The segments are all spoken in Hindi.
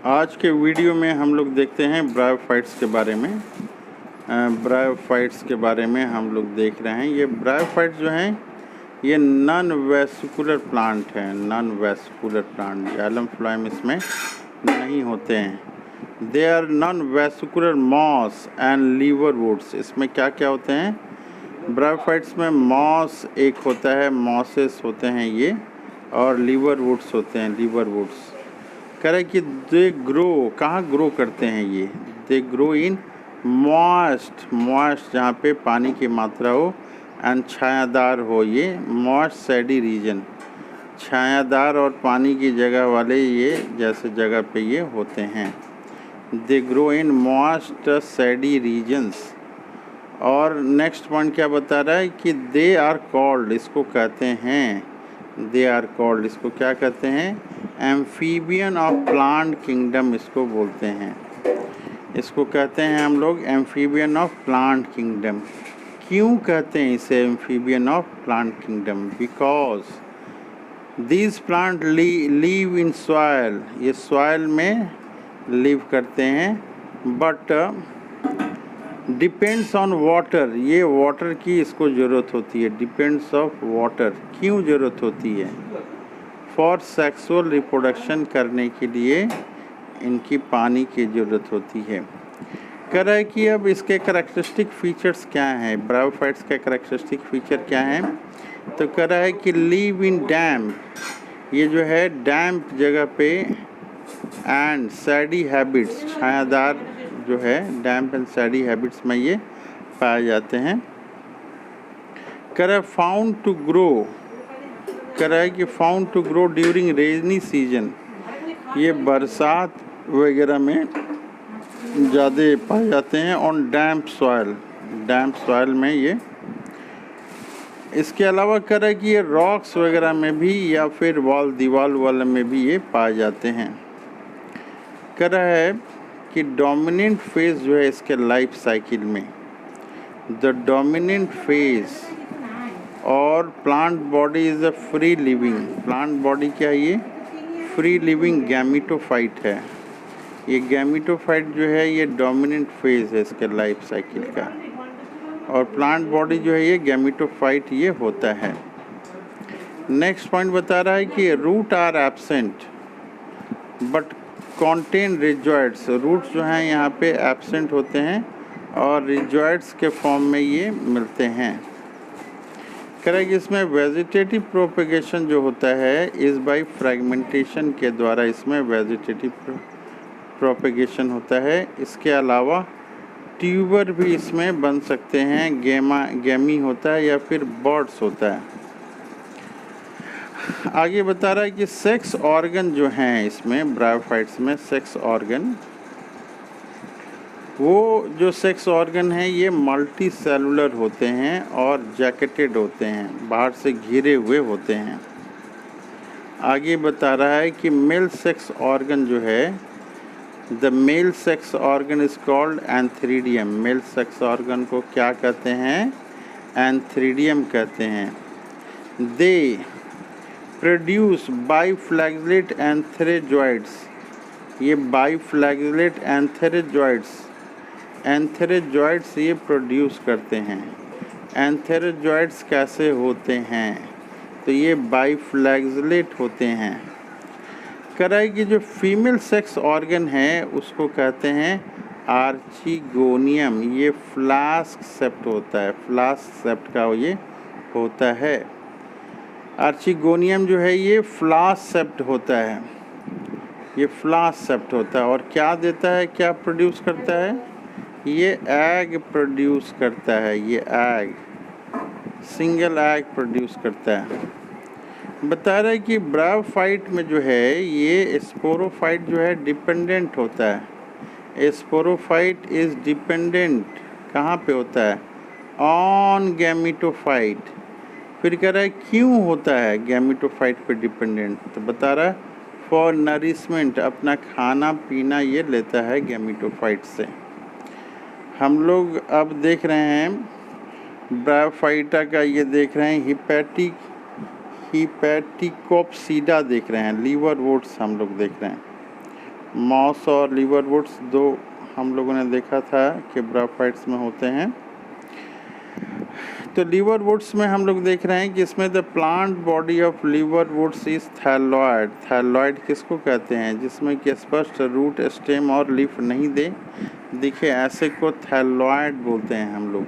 आज के वीडियो में हम लोग देखते हैं ब्रायोफाइट्स के बारे में। ब्रायोफाइट्स के बारे में हम लोग देख रहे हैं। ये ब्रायोफाइट्स जो हैं ये नॉन वेस्कुलर प्लांट है। Non vascular plant, xylem phloem इसमें नहीं होते हैं। They are non vascular moss and liver woods. इसमें क्या क्या होते हैं? ब्रायोफाइट्स में मॉस एक होता है, मॉसेस होते हैं ये, और लीवर वुड्स होते हैं, लीवर वुड्स। कह रहे कि दे ग्रो, कहाँ ग्रो करते हैं ये? दे ग्रो इन मॉइस्ट, मॉइस्ट जहाँ पे पानी की मात्रा हो एंड छायादार हो, ये मॉइस्ट सैडी रीजन, छायादार और पानी की जगह वाले ये जैसे जगह पे ये होते हैं। They grow in moist shady regions. और नेक्स्ट पॉइंट क्या बता रहा है कि दे आर कॉल्ड, इसको कहते हैं, दे आर कॉल्ड, इसको क्या कहते हैं? एम्फीबियन ऑफ प्लांट किंगडम इसको बोलते हैं। इसको कहते हैं हम लोग एम्फीबियन ऑफ प्लांट किंगडम। क्यों कहते हैं इसे amphibian of plant kingdom? Because these plant leave in soil, ये सॉयल में लिव करते हैं, बट डिपेंड्स ऑन वाटर, ये वाटर की इसको ज़रूरत होती है। डिपेंड्स ऑफ वाटर, क्यों ज़रूरत होती है? फॉर सेक्सुअल रिप्रोडक्शन करने के लिए इनकी पानी की ज़रूरत होती है। कह रहा है कि अब इसके करैक्टरिस्टिक फीचर्स क्या हैं, ब्रायोफाइट्स के करैक्टरिस्टिक फीचर क्या हैं? तो कह रहा है कि लीव इन डैम्प, ये जो है डैम्प जगह पे, एंड सैडी हैबिट्स, छायादार जो है डैम्प एंड सैडी हैबिट्स में ये पाए जाते हैं। कह रहा है फाउंड टू ग्रो, कह रहा है कि found to grow during rainy season, ये बरसात वगैरह में ज़्यादा पाए जाते हैं। On damp soil, damp soil में ये। इसके अलावा कह रहा है कि ये रॉक्स वगैरह में भी या फिर वॉल, दीवार वाले में भी ये पाए जाते हैं। कह रहा है कि डोमिनेंट फेज जो है इसके लाइफ साइकिल में, द डोमिनेंट फेज और plant body is a free living, plant body क्या है? ये फ्री लिविंग गैमीटोफाइट है। ये गैमीटोफाइट जो है ये डोमिनेंट फेज है इसके लाइफ साइकिल का, और प्लांट बॉडी जो है ये गैमीटोफाइट ये होता है। नेक्स्ट पॉइंट बता रहा है कि root are absent but contain rhizoids, roots जो हैं यहाँ पे एब्सेंट होते हैं और रिजॉइड्स के फॉर्म में ये मिलते हैं। करेक्ट। इसमें वेजिटेटिव प्रोपेगेशन जो होता है इस बाई फ्रेगमेंटेशन के द्वारा इसमें वेजिटेटिव प्रोपेगेशन होता है। इसके अलावा ट्यूबर भी इसमें बन सकते हैं, गेमी होता है या फिर बर्ड्स होता है। आगे बता रहा है कि सेक्स ऑर्गन जो हैं इसमें ब्रायोफाइट्स में, सेक्स ऑर्गन, वो जो सेक्स ऑर्गन हैं ये मल्टी सेलुलर होते हैं और जैकेटेड होते हैं, बाहर से घिरे हुए होते हैं। आगे बता रहा है कि मेल सेक्स ऑर्गन जो है, the male sex organ is called antheridium. Male sex organ को क्या कहते हैं? एंथ्रीडियम कहते हैं। दे प्रोड्यूस बाइफ्लैगेलेट एंथेरोजॉइड्स, ये बाइफ्लैगेलेट एंथेरोजॉइड्स ये प्रोड्यूस करते हैं। एंथेरोजॉइड्स कैसे होते हैं? तो ये बाइफ्लैगेलेट होते हैं। कह रहा है कि जो फीमेल सेक्स ऑर्गन है उसको कहते हैं आर्चिगोनियम, ये फ्लास्क सेप्ट होता है, फ्लास्क सेप्ट का ये होता है। आर्चिगोनियम जो है ये फ्लास्क सेप्ट होता है, ये फ्लास्क सेप्ट होता है। और क्या देता है, क्या प्रोड्यूस करता है? ये एग प्रोड्यूस करता है, ये एग, सिंगल एग प्रोड्यूस करता है। बता रहा है कि ब्रायोफाइट में जो है ये स्पोरोफाइट जो है डिपेंडेंट होता है। स्पोरोफाइट इज़ डिपेंडेंट कहाँ पे होता है? On gametophyte. फिर कह रहा है क्यों होता है गैमीटोफाइट पे डिपेंडेंट? तो बता रहा है फॉर नरिशमेंट, अपना खाना पीना ये लेता है गैमीटोफाइट से। हम लोग अब देख रहे हैं ब्रायोफाइटा का, ये देख रहे हैं हिपैटिकोप्सीडा देख रहे हैं, लीवर वुड्स हम लोग देख रहे हैं। मॉस और लीवरवुड्स दो हम लोगों ने देखा था कि ब्रायोफाइट्स में होते हैं। तो लीवरवुड्स में हम लोग देख रहे हैं कि इसमें the plant body of liverworts is thalloid. Thalloid किसको कहते हैं? जिसमें कि स्पष्ट रूट, स्टेम और लीफ नहीं दिखे, ऐसे को थैलॉयड बोलते हैं हम लोग।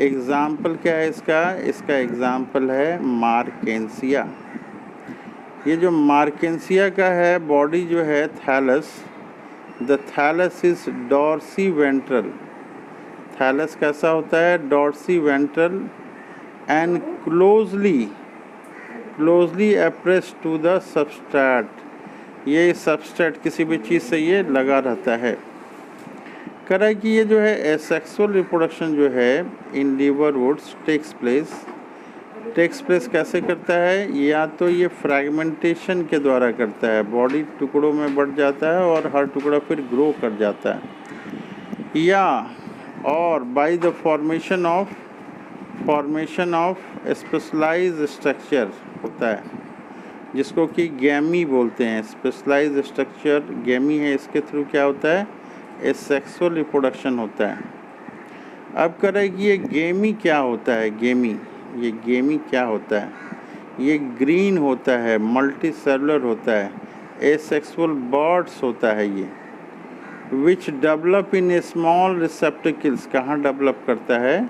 एग्जाम्पल क्या है इसका एग्जाम्पल है मार्केंसिया। ये जो मार्केंसिया का है बॉडी जो है thallus, the thallus is dorsiventral. Thallus कैसा होता है? Dorsiventral and closely appressed to the substrate. ये सबस्ट्रेट किसी भी चीज़ से ये लगा रहता है। कह रहा है कि ये जो है एसेक्सुअल रिप्रोडक्शन जो है इन लीवरवुड्स टेक्स प्लेस कैसे करता है? या तो ये फ्रैगमेंटेशन के द्वारा करता है, बॉडी टुकड़ों में बढ़ जाता है और हर टुकड़ा फिर ग्रो कर जाता है, या और by the formation of specialised structure होता है, जिसको कि गैमी बोलते हैं। स्पेशलाइज्ड स्ट्रक्चर गैमी है, इसके थ्रू क्या होता है? एसेक्सुअल रिप्रोडक्शन होता है। अब कह रहे हैं कि ये गेमी क्या होता है? ये गेमी क्या होता है? ये ग्रीन होता है, मल्टी सेलुलर होता है, एसेक्सुअल बर्ड्स होता है ये, which develop in small receptacles. कहाँ डेवलप करता है?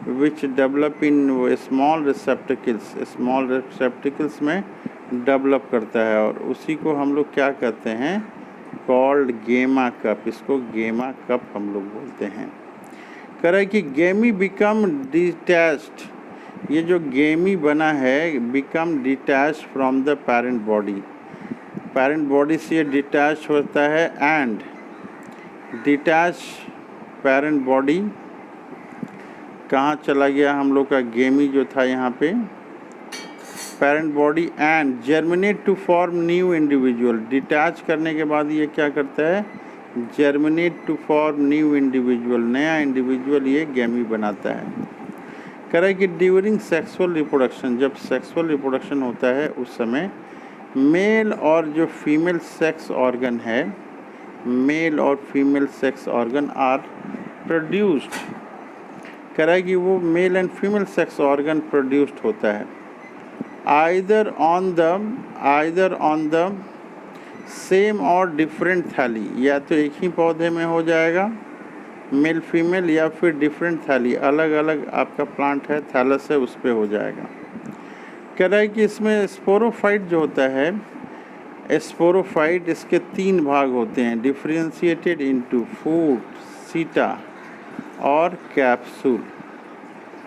Which develop in small receptacles में डेवलप करता है, और उसी को हम लोग क्या कहते हैं? कॉल्ड गेमा कप। इसको गेमा कप हम लोग बोलते हैं। कह रहा है कि गेमी बिकम डिटैच्ड। ये जो गेमी बना है become detached from the parent body से ये डिटैच होता है, एंड डिटैच पेरेंट बॉडी कहाँ चला गया हम लोग का? गेमी जो था यहाँ पे parent body, and germinate to form new individual. Detach करने के बाद ये क्या करता है? Germinate to form new individual, नया इंडिविजुअल ये गेमी बनाता है। कह रहा है कि ड्यूरिंग सेक्सुअल रिप्रोडक्शन, जब सेक्सुअल रिप्रोडक्शन होता है उस समय मेल और जो फीमेल सेक्स ऑर्गन है, मेल और female sex organ are produced. कह रहा है कि वो male and female sex organ produced होता है आइदर ऑन द सेम और डिफरेंट थैली। या तो एक ही पौधे में हो जाएगा मेल फीमेल, या फिर डिफरेंट थैली, अलग अलग आपका प्लांट है, थैलस है, उस पे हो जाएगा। कह रहा है कि इसमें स्पोरोफाइट जो होता है, स्पोरोफाइट इसके 3 भाग होते हैं, डिफरेंशिएटेड इनटू फूट, सीटा और कैप्सूल।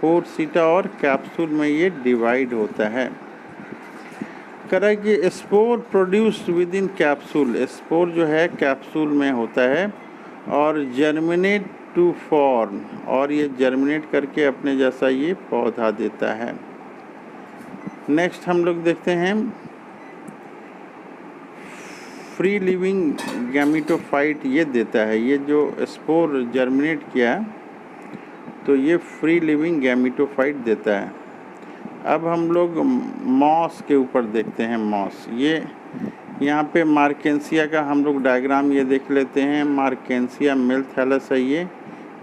फूट, सीटा और कैप्सूल में ये डिवाइड होता है। कह रहा है कि spore produced with in capsule. Spore जो है कैप्सूल में होता है और जर्मिनेट टू फॉर्म, और ये जर्मिनेट करके अपने जैसा ये पौधा देता है। नेक्स्ट हम लोग देखते हैं फ्री लिविंग गैमेटोफाइट ये देता है। ये जो स्पोर जर्मिनेट किया तो ये फ्री लिविंग गैमेटोफाइट देता है। अब हम लोग मॉस के ऊपर देखते हैं। मॉस, ये यहाँ पे मार्केंसिया का हम लोग डायग्राम ये देख लेते हैं। मार्केंसिया मेल थैलस है ये,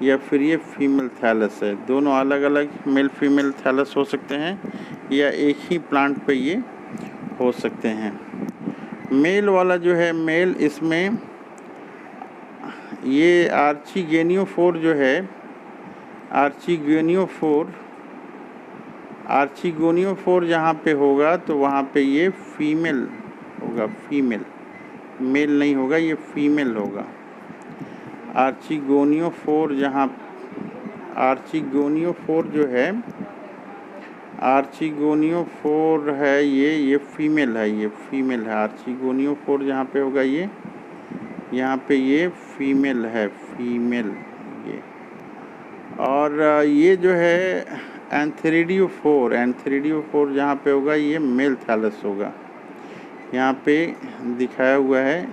या फिर ये फीमेल थैलस है। दोनों अलग अलग मेल फीमेल थैलस हो सकते हैं, या एक ही प्लांट पे ये हो सकते हैं। मेल वाला जो है मेल, इसमें ये आर्चिगोनियोफोर जो है, आर्चिगोनियोफोर जहाँ पे होगा तो वहाँ पे ये फीमेल होगा, फीमेल, मेल नहीं होगा, ये फीमेल होगा। आर्चिगोनियोफोर जहाँ, आर्चिगोनियोफोर जो है, आर्चिगोनियोफोर है ये फीमेल है, ये फीमेल है। आर्चिगोनियोफोर जहाँ पे होगा ये, यहाँ पे ये फीमेल है, फीमेल ये। और ये जो है एंथेरिडियोफोर जहाँ पे होगा ये मेल थैलस होगा। यहाँ पे दिखाया हुआ है,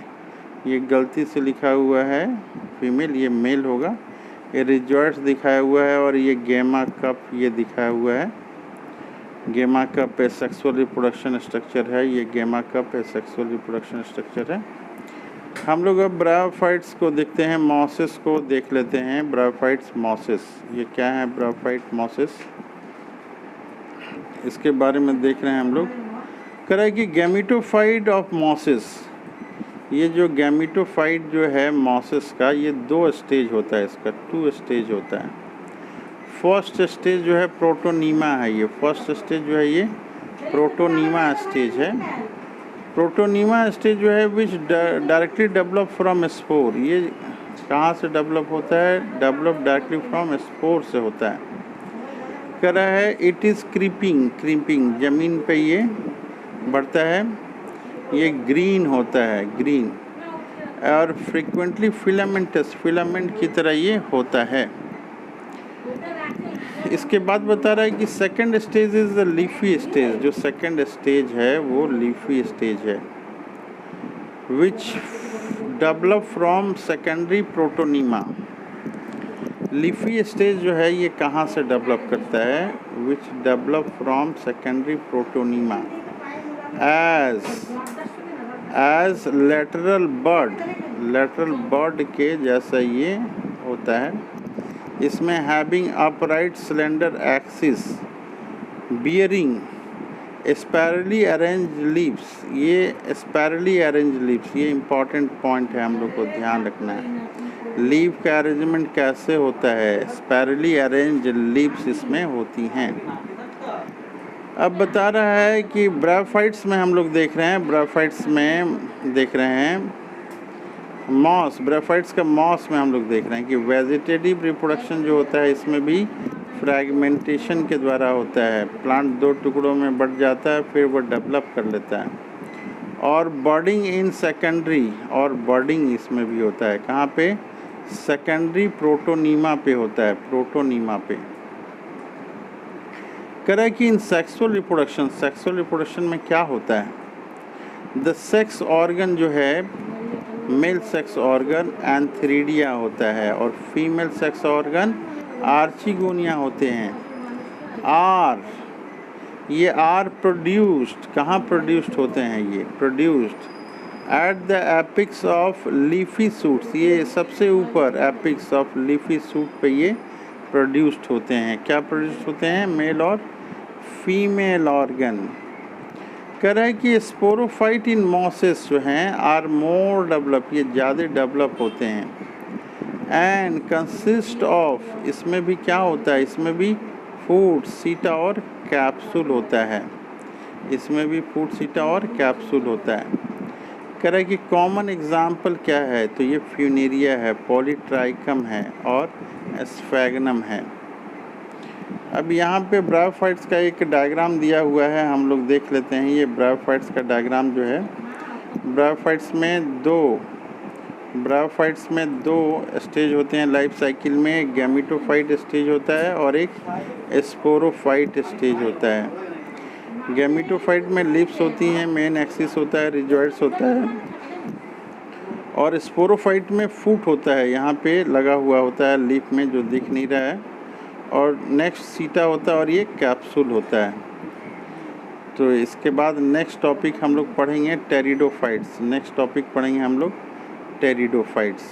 ये गलती से लिखा हुआ है फीमेल, ये मेल होगा। ये रिजॉर्ट्स दिखाया हुआ है, और ये गेमा कप ये दिखाया हुआ है। गेमा कप सेक्सुअल रिप्रोडक्शन स्ट्रक्चर है, ये गेमा कप सेक्सुअल रिप्रोडक्शन स्ट्रक्चर है। हम लोग अब ब्रायोफाइट्स को देखते हैं, मॉसेस को देख लेते हैं। ब्रायोफाइट्स मॉसेस, ये क्या है ब्रायोफाइट मॉसेस, इसके बारे में देख रहे हैं हम लोग। कह रहा है कि गैमेटोफाइट ऑफ मॉसेस, ये जो गैमेटोफाइट जो है मॉसेस का, ये 2 स्टेज होता है इसका, 2 स्टेज होता है। फर्स्ट स्टेज जो है प्रोटोनीमा है, ये फर्स्ट स्टेज जो है ये प्रोटोनीमा स्टेज है। प्रोटोनीमा स्टेज जो है विच डायरेक्टली डेवलप फ्रॉम स्पोर, ये कहाँ से डेवलप होता है, डेवलप डायरेक्टली फ्रॉम स्पोर से होता है। कह रहा है इट इज़ क्रीपिंग ज़मीन पे ये बढ़ता है, ये ग्रीन होता है, ग्रीन, और फ्रीक्वेंटली फिलामेंटस, फिलामेंट की तरह ये होता है। इसके बाद बता रहा है कि second stage is the leafy stage, जो सेकंड स्टेज है वो लीफी स्टेज है, which develop from secondary protonema. Leafy stage जो है ये कहाँ से डेवलप करता है, which develop from secondary protonema as lateral bud के जैसा ये होता है। इसमें having upright cylinder axis bearing sparsely arrange leaves, ये स्पैरली अरेंज लीव्स, ये इम्पॉर्टेंट पॉइंट है, हम लोग को ध्यान रखना है। लीव का अरेंजमेंट कैसे होता है, स्पैरली अरेंज लीव्स इसमें होती हैं। अब बता रहा है कि ब्रायोफाइट्स में हम लोग देख रहे हैं, ब्रायोफाइट्स में देख रहे हैं मॉस, ब्रायोफाइट्स का मॉस में हम लोग देख रहे हैं कि वेजिटेटिव रिप्रोडक्शन जो होता है इसमें भी फ्रैगमेंटेशन के द्वारा होता है। प्लांट 2 टुकड़ों में बढ़ जाता है, फिर वो डेवलप कर लेता है। और बर्डिंग इन सेकेंडरी, और बर्डिंग इसमें भी होता है, कहाँ पे, सेकेंडरी प्रोटोनीमा पे होता है, प्रोटोनीमा पे। कह रहा है कि इन सेक्सुअल रिप्रोडक्शन में क्या होता है, द सेक्स ऑर्गन जो है, मेल सेक्स ऑर्गन एंथ्रीडिया होता है और फीमेल सेक्स ऑर्गन आर्चिगोनिया होते हैं। ये आर प्रोड्यूस्ड, कहाँ प्रोड्यूस्ड होते हैं, ये produced at the apex of leafy shoots, ये सबसे ऊपर एपिक्स ऑफ लीफी सूट पे ये प्रोड्यूस्ड होते हैं। क्या प्रोड्यूस्ड होते हैं, मेल और फीमेल ऑर्गन। कह रहा है कि स्पोरोफाइट इन मॉसेस जो हैं आर मोर डेवलप, ये ज़्यादा डेवलप होते हैं। एंड कंसिस्ट ऑफ, इसमें भी क्या होता है, इसमें भी फूड, सीटा और कैप्सूल होता है, इसमें भी फूड, सीटा और कैप्सूल होता है। कह रहा है कि कॉमन एग्जाम्पल क्या है, तो ये फ्यूनेरिया है, पॉलीट्राइकम है और स्फैगनम है। अब यहाँ पे ब्रायोफाइट्स का एक डायग्राम दिया हुआ है, हम लोग देख लेते हैं। ये ब्रायोफाइट्स का डायग्राम जो है, ब्रायोफाइट्स में दो स्टेज होते हैं लाइफ साइकिल में, गैमेटोफाइट स्टेज होता है और एक स्पोरोफाइट स्टेज होता है। गैमेटोफाइट में लिप्स होती हैं, मेन एक्सिस होता है, रिजॉइड्स होता है, और स्पोरोफाइट में फूट होता है, यहाँ पे लगा हुआ होता है लीफ में जो दिख नहीं रहा है, और नेक्स्ट सीटा होता है और ये कैप्सूल होता है। तो इसके बाद नेक्स्ट टॉपिक हम लोग पढ़ेंगे टेरिडोफाइट्स, नेक्स्ट टॉपिक पढ़ेंगे हम लोग टेरिडोफाइट्स।